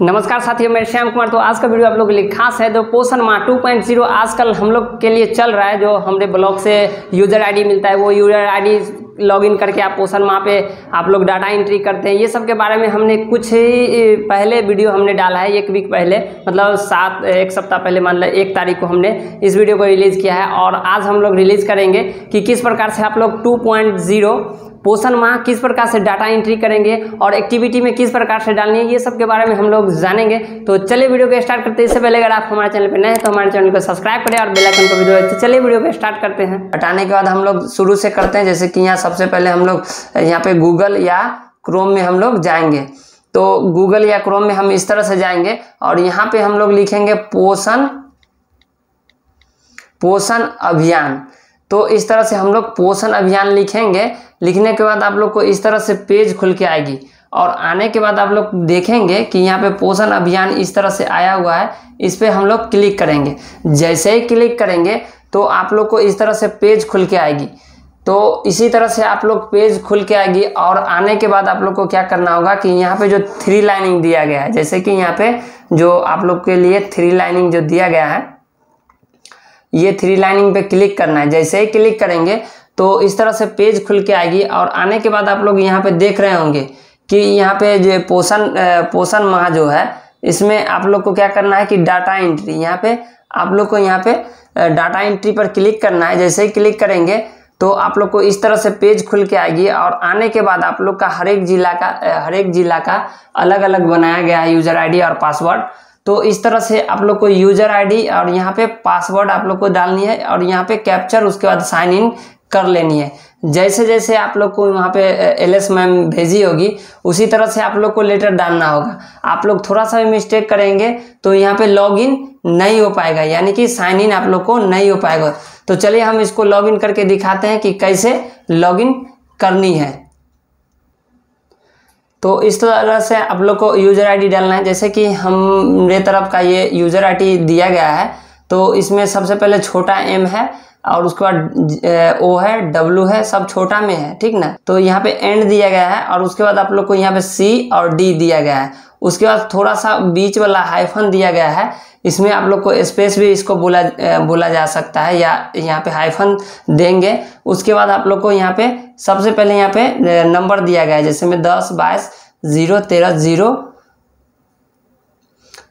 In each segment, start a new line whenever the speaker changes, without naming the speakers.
नमस्कार साथियों, मैं श्याम कुमार। तो आज का वीडियो आप लोगों के लिए खास है। तो पोषण माह 2.0 आजकल हम लोग के लिए चल रहा है। जो हमने ब्लॉग से यूजर आईडी मिलता है, वो यूजर आईडी लॉगिन करके आप पोषण माह पे आप लोग डाटा एंट्री करते हैं। ये सब के बारे में हमने कुछ ही पहले वीडियो हमने डाला है, एक वीक पहले, मतलब एक सप्ताह पहले, मान लो 1 तारीख को हमने इस वीडियो को रिलीज़ किया है। और आज हम लोग रिलीज़ करेंगे कि किस प्रकार से आप लोग 2.0 पोषण माह किस प्रकार से डाटा एंट्री करेंगे और एक्टिविटी में किस प्रकार से डालनी है, ये सब के बारे में हम लोग जानेंगे। तो चलिए वीडियो को स्टार्ट करते हैं। इससे पहले अगर आप हमारे चैनल पर नए हैं तो हमारे चैनल को सब्सक्राइब करें और बेल आइकन को भी दबाएं। तो चलिए वीडियो को स्टार्ट करते हैं। हटाने के बाद हम लोग शुरू से करते हैं। जैसे कि यहाँ सबसे पहले हम लोग यहाँ पे गूगल या क्रोम में हम लोग जाएंगे। तो गूगल या क्रोम में हम इस तरह से जाएंगे और यहाँ पे हम लोग लिखेंगे पोषण अभियान। तो इस तरह से हम लोग पोषण अभियान लिखेंगे। लिखने के बाद आप लोग को इस तरह से पेज खुल के आएगी और आने के बाद आप लोग देखेंगे कि यहाँ पे पोषण अभियान इस तरह से आया हुआ है। इस पे हम लोग क्लिक करेंगे। जैसे ही क्लिक करेंगे तो आप लोग को इस तरह से पेज खुल के आएगी। तो इसी तरह से आप लोग पेज खुल के आएगी और आने के बाद आप लोग को क्या करना होगा कि यहाँ पे जो 3 लाइनिंग दिया गया है, जैसे कि यहाँ पे जो आप लोग के लिए 3 लाइनिंग जो दिया गया है, ये 3 लाइनिंग पे क्लिक करना है। जैसे ही क्लिक करेंगे तो इस तरह से पेज खुल के आएगी और आने के बाद आप लोग यहाँ पे देख रहे होंगे कि यहाँ पे जो पोषण माह जो है, इसमें आप लोग को क्या करना है कि डाटा एंट्री, यहाँ पे आप लोग को यहाँ पे डाटा एंट्री पर क्लिक करना है। जैसे ही क्लिक करेंगे तो आप लोग को इस तरह से पेज खुल के आएगी और आने के बाद आप लोग का हर एक जिला का अलग अलग बनाया गया है यूजर आईडी और पासवर्ड। तो इस तरह से आप लोग को यूजर आईडी और यहाँ पे पासवर्ड आप लोग को डालनी है और यहाँ पे कैप्चर, उसके बाद साइन इन कर लेनी है। जैसे जैसे आप लोग को वहाँ पे एलएस मैम भेजी होगी, उसी तरह से आप लोग को लेटर डालना होगा। आप लोग थोड़ा सा भी मिस्टेक करेंगे तो यहाँ पे लॉगिन नहीं हो पाएगा, यानी कि साइन इन आप लोग को नहीं हो पाएगा। तो चलिए हम इसको लॉगिन करके दिखाते हैं कि कैसे लॉगिन करनी है। तो इस तरह से आप लोग को यूजर आईडी डालना है। जैसे कि मेरे तरफ का ये यूजर आईडी दिया गया है। तो इसमें सबसे पहले छोटा एम है और उसके बाद ओ है, डब्ल्यू है, सब छोटा में है, ठीक ना। तो यहाँ पे एंड दिया गया है और उसके बाद आप लोग को यहाँ पे सी और डी दिया गया है। उसके बाद थोड़ा सा बीच वाला हाइफन दिया गया है। इसमें आप लोग को स्पेस भी इसको बोला जा सकता है, या यहाँ पे हाइफन देंगे। उसके बाद आप लोग को यहाँ पे सबसे पहले यहाँ पे नंबर दिया गया है। जैसे में 10 22 0 13 0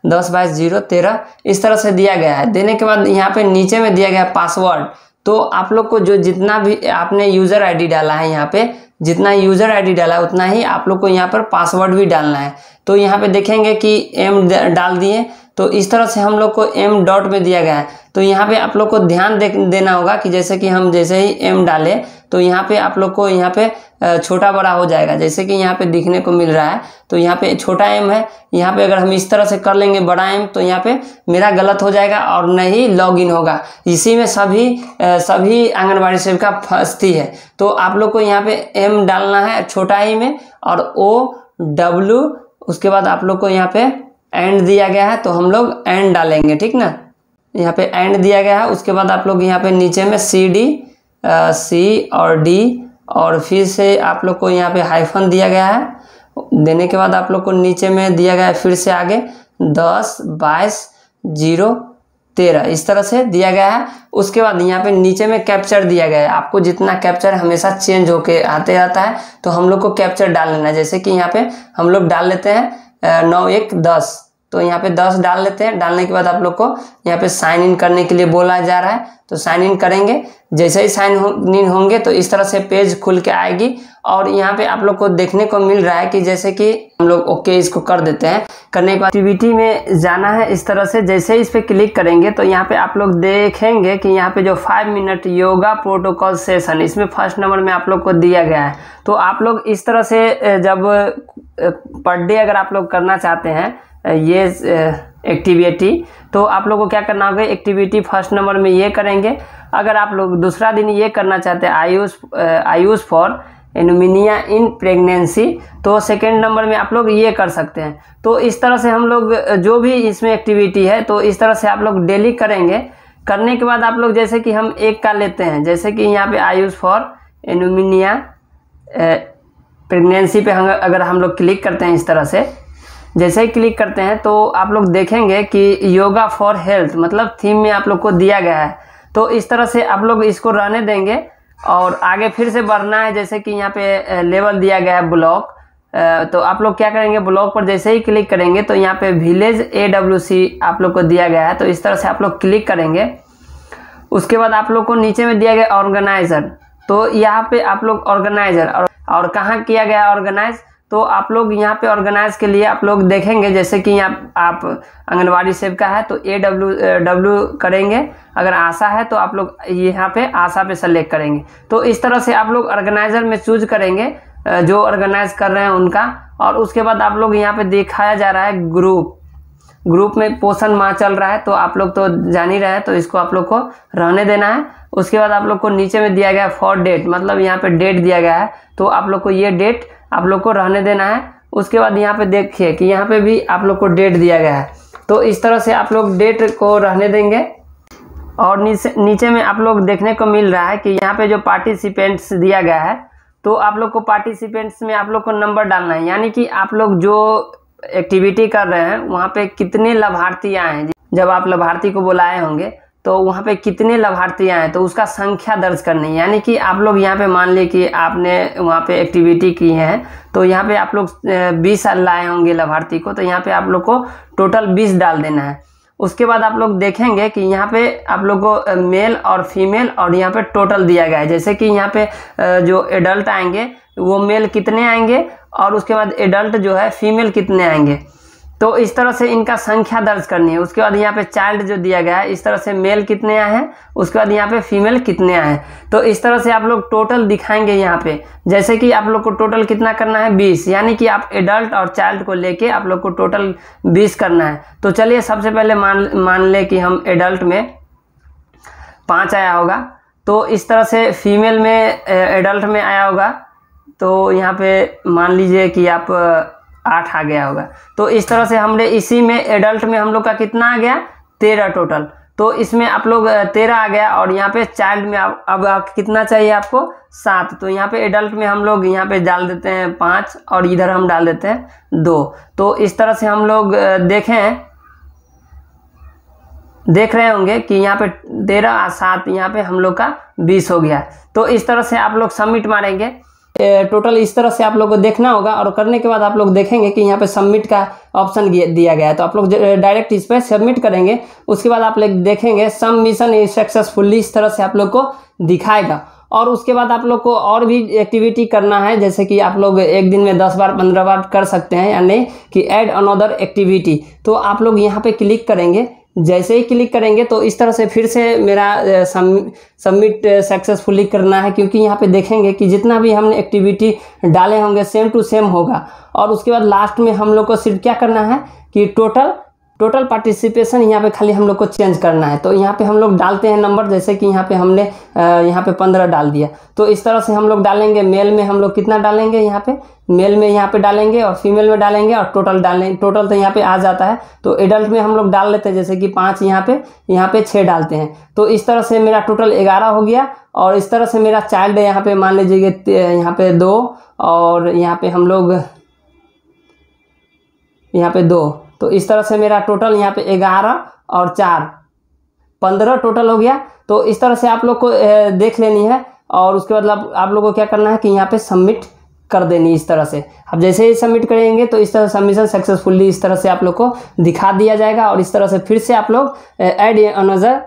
10 22 0 13 इस तरह से दिया गया है। देने के बाद यहाँ पे नीचे में दिया गया है पासवर्ड। तो आप लोग को जो जितना भी आपने यूजर आईडी डाला है, यहाँ पे जितना यूजर आईडी डाला है उतना ही आप लोग को यहाँ पर पासवर्ड भी डालना है। तो यहाँ पे देखेंगे कि एम डाल दिए, तो इस तरह से हम लोग को एम डॉट में दिया गया है। तो यहाँ पे आप लोग को ध्यान देना होगा कि जैसे कि हम जैसे ही एम डाले तो यहाँ पे आप लोग को यहाँ पे छोटा बड़ा हो जाएगा। जैसे कि यहाँ पे दिखने को मिल रहा है, तो यहाँ पे छोटा एम है। यहाँ पे अगर हम इस तरह से कर लेंगे बड़ा एम, तो यहाँ पे मेरा गलत हो जाएगा और नहीं लॉगिन होगा। इसी में सभी आंगनबाड़ी सेविका फंसती है। तो आप लोग को यहाँ पे एम डालना है छोटा ही में और ओ डब्ल्यू, उसके बाद आप लोग को यहाँ पे एंड दिया गया है, तो हम लोग एंड डालेंगे, ठीक ना। यहाँ पे एंड दिया गया है। उसके बाद आप लोग यहाँ पे नीचे में सी और डी और फिर से आप लोग को यहाँ पे हाइफन दिया गया है। देने के बाद आप लोग को नीचे में दिया गया है फिर से आगे 10 22 0 13 इस तरह से दिया गया है। उसके बाद यहाँ पे नीचे में कैप्चर दिया गया है। आपको जितना कैप्चर हमेशा चेंज होके आते रहता है, तो हम लोग को कैप्चर डाल लेना है। जैसे कि यहाँ पे हम लोग डाल लेते हैं 9 1 10, तो यहाँ पे 10 डाल लेते हैं। डालने के बाद आप लोग को यहाँ पे साइन इन करने के लिए बोला जा रहा है, तो साइन इन करेंगे। जैसे ही साइन इन होंगे तो इस तरह से पेज खुल के आएगी और यहाँ पे आप लोग को देखने को मिल रहा है कि जैसे कि हम लोग ओके इसको कर देते हैं। करने के बाद एक्टिविटी में जाना है इस तरह से। जैसे ही इस पर क्लिक करेंगे तो यहाँ पे आप लोग देखेंगे कि यहाँ पे जो 5 मिनट योगा प्रोटोकॉल सेशन, इसमें फर्स्ट नंबर में आप लोग को दिया गया है। तो आप लोग इस तरह से जब पर डे अगर आप लोग करना चाहते हैं ये एक्टिविटी, तो आप लोग को क्या करना होगा, एक्टिविटी फर्स्ट नंबर में ये करेंगे। अगर आप लोग दूसरा दिन ये करना चाहते हैं आयुष फॉर एनुमिनिया इन प्रेगनेंसी, तो सेकेंड नंबर में आप लोग ये कर सकते हैं। तो इस तरह से हम लोग जो भी इसमें एक्टिविटी है, तो इस तरह से आप लोग डेली करेंगे। करने के बाद आप लोग जैसे कि हम एक का लेते हैं, जैसे कि यहाँ पे आयुष फॉर एनुमिनिया प्रेगनेंसी पे अगर हम लोग क्लिक करते हैं इस तरह से, जैसे ही क्लिक करते हैं तो आप लोग देखेंगे कि योगा फॉर हेल्थ मतलब थीम में आप लोग को दिया गया है। तो इस तरह से आप लोग इसको रहने देंगे और आगे फिर से बढ़ना है। जैसे कि यहाँ पे लेवल दिया गया है ब्लॉक, तो आप लोग क्या करेंगे, ब्लॉक पर जैसे ही क्लिक करेंगे तो यहाँ पे विलेज AWC आप लोग को दिया गया है। तो इस तरह से आप लोग क्लिक करेंगे। उसके बाद आप लोग को नीचे में दिया गया ऑर्गेनाइजर, तो यहाँ पे आप लोग ऑर्गेनाइजर और कहाँ किया गया ऑर्गेनाइज, तो आप लोग यहाँ पे ऑर्गेनाइज के लिए आप लोग देखेंगे जैसे कि यहाँ आप आंगनवाड़ी सेविका है तो AW करेंगे, अगर आशा है तो आप लोग यहाँ पे आशा पे सेलेक्ट करेंगे। तो इस तरह से आप लोग ऑर्गेनाइजर में चूज करेंगे जो ऑर्गेनाइज कर रहे हैं उनका। और उसके बाद आप लोग यहाँ पे दिखाया जा रहा है ग्रुप में पोषण माह चल रहा है, तो आप लोग तो जान ही रहे हैं, तो इसको आप लोग को रहने देना है। उसके बाद आप लोग को नीचे में दिया गया फॉर डेट, मतलब यहाँ पे डेट दिया गया है, तो आप लोग को ये डेट आप लोग को रहने देना है। उसके बाद यहाँ पे देखिए कि यहाँ पे भी आप लोग को डेट दिया गया है, तो इस तरह से आप लोग डेट को रहने देंगे। और नीचे में आप लोग देखने को मिल रहा है कि यहाँ पे जो पार्टिसिपेंट्स दिया गया है, तो आप लोग को पार्टिसिपेंट्स में आप लोग को नंबर डालना है, यानी कि आप लोग जो एक्टिविटी कर रहे हैं वहाँ पे कितने लाभार्थी आए हैं। जब आप लाभार्थी को बुलाए होंगे तो वहाँ पे कितने लाभार्थी आए तो उसका संख्या दर्ज करनी है। यानी कि आप लोग यहाँ पे मान लिए कि आपने वहाँ पे एक्टिविटी की है, तो यहाँ पे आप लोग 20 लाए होंगे लाभार्थी को, तो यहाँ पे आप लोग को टोटल 20 डाल देना है। उसके बाद आप लोग देखेंगे कि यहाँ पे आप लोग को मेल और फीमेल और यहाँ पे टोटल दिया गया है। जैसे कि यहाँ पे जो एडल्ट आएंगे वो मेल कितने आएंगे और उसके बाद एडल्ट जो है फीमेल कितने आएंगे, तो इस तरह से इनका संख्या दर्ज करनी है। उसके बाद यहाँ पे चाइल्ड जो दिया गया है, इस तरह से मेल कितने आए हैं, उसके बाद यहाँ पे फीमेल कितने आए हैं, तो इस तरह से आप लोग टोटल दिखाएंगे यहाँ पे। जैसे कि आप लोग को टोटल कितना करना है 20, यानी कि आप एडल्ट और चाइल्ड को लेके आप लोग को टोटल 20 करना है। तो चलिए सबसे पहले मान ले कि हम एडल्ट में 5 आया होगा, तो इस तरह से फीमेल में एडल्ट में आया होगा, तो यहाँ पे मान लीजिए कि आप 8 आ गया होगा। तो इस तरह से हमने इसी में एडल्ट में हम लोग का कितना आ गया 13 टोटल, तो इसमें आप लोग 13 आ गया। और यहाँ पे चाइल्ड में अब कितना चाहिए आपको 7, तो यहाँ पे एडल्ट में हम लोग यहाँ पे डाल देते हैं 5 और इधर हम डाल देते हैं 2। तो इस तरह से हम लोग देख रहे होंगे कि यहाँ पे 13 और 7 यहाँ पे हम लोग का 20 हो गया। तो इस तरह से आप लोग सबमिट मारेंगे। टोटल इस तरह से आप लोग को देखना होगा और करने के बाद आप लोग देखेंगे कि यहाँ पे सबमिट का ऑप्शन दिया गया है, तो आप लोग डायरेक्ट इस पर सबमिट करेंगे। उसके बाद आप लोग देखेंगे सबमिशन इज सक्सेसफुली, इस तरह से आप लोग को दिखाएगा। और उसके बाद आप लोग को और भी एक्टिविटी करना है, जैसे कि आप लोग एक दिन में 10 बार 15 बार कर सकते हैं, यानी कि ऐड अनदर एक्टिविटी। तो आप लोग यहाँ पे क्लिक करेंगे। जैसे ही क्लिक करेंगे तो इस तरह से फिर से मेरा सबमिट सक्सेसफुली करना है, क्योंकि यहाँ पे देखेंगे कि जितना भी हमने एक्टिविटी डाले होंगे सेम टू सेम होगा। और उसके बाद लास्ट में हम लोग को सिर्फ क्या करना है कि टोटल पार्टिसिपेशन यहाँ पे खाली हम लोग को चेंज करना है। तो यहाँ पे हम लोग डालते हैं नंबर, जैसे कि यहाँ पे हमने यहाँ पे 15 डाल दिया। तो इस तरह से हम लोग डालेंगे। मेल में हम लोग कितना डालेंगे, यहाँ पे मेल में यहाँ पे डालेंगे और फीमेल में डालेंगे और टोटल डालेंगे। टोटल तो यहाँ पे आ जाता है, तो एडल्ट में हम लोग डाल लेते हैं, जैसे कि 5 यहाँ पे 6 डालते हैं। तो इस तरह से मेरा टोटल 11 हो गया। और इस तरह से मेरा चाइल्ड यहाँ पे मान लीजिए यहाँ पे 2 और यहाँ पे हम लोग यहाँ पे 2, तो इस तरह से मेरा टोटल यहाँ पे 11 और 4 15 टोटल हो गया। तो इस तरह से आप लोग को देख लेनी है। और उसके बाद आप लोग को क्या करना है कि यहाँ पे सबमिट कर देनी। इस तरह से अब जैसे ही सबमिट करेंगे तो इस तरह सबमिशन सक्सेसफुली इस तरह से आप लोग को दिखा दिया जाएगा। और इस तरह से फिर से आप लोग ऐड अनदर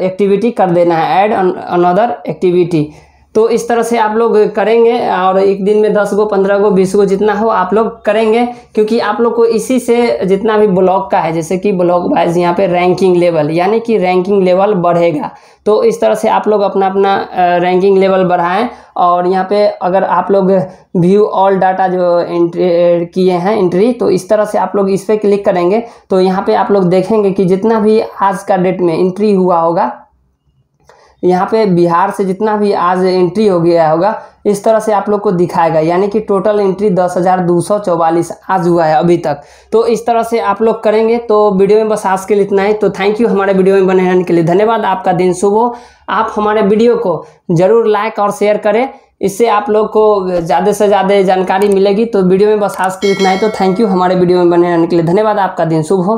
एक्टिविटी कर देना है, ऐड अनदर एक्टिविटी। तो इस तरह से आप लोग करेंगे और एक दिन में 10 गो 15 गो 20 गो जितना हो आप लोग करेंगे, क्योंकि आप लोग को इसी से जितना भी ब्लॉक का है, जैसे कि ब्लॉक वाइज यहाँ पे रैंकिंग लेवल, यानी कि रैंकिंग लेवल बढ़ेगा। तो इस तरह से आप लोग अपना रैंकिंग लेवल बढ़ाएं। और यहाँ पे अगर आप लोग व्यू ऑल डाटा जो एंट्री किए हैं एंट्री, तो इस तरह से आप लोग इस पर क्लिक करेंगे तो यहाँ पे आप लोग देखेंगे कि जितना भी आज का डेट में एंट्री हुआ होगा, यहाँ पे बिहार से जितना भी आज एंट्री हो गया होगा इस तरह से आप लोग को दिखाएगा, यानी कि टोटल एंट्री 10,244 आज हुआ है अभी तक। तो इस तरह से आप लोग करेंगे। तो वीडियो में बस आज के लिए इतना ही। तो थैंक यू हमारे वीडियो में बने रहने के लिए, धन्यवाद। आपका दिन शुभ हो। आप हमारे वीडियो को ज़रूर लाइक और शेयर करें। इससे आप लोग को ज़्यादा से ज़्यादा जानकारी मिलेगी। तो वीडियो में बस आज के इतना ही। तो थैंक यू हमारे वीडियो में बने रहने के लिए। धन्यवाद। आपका दिन शुभ हो।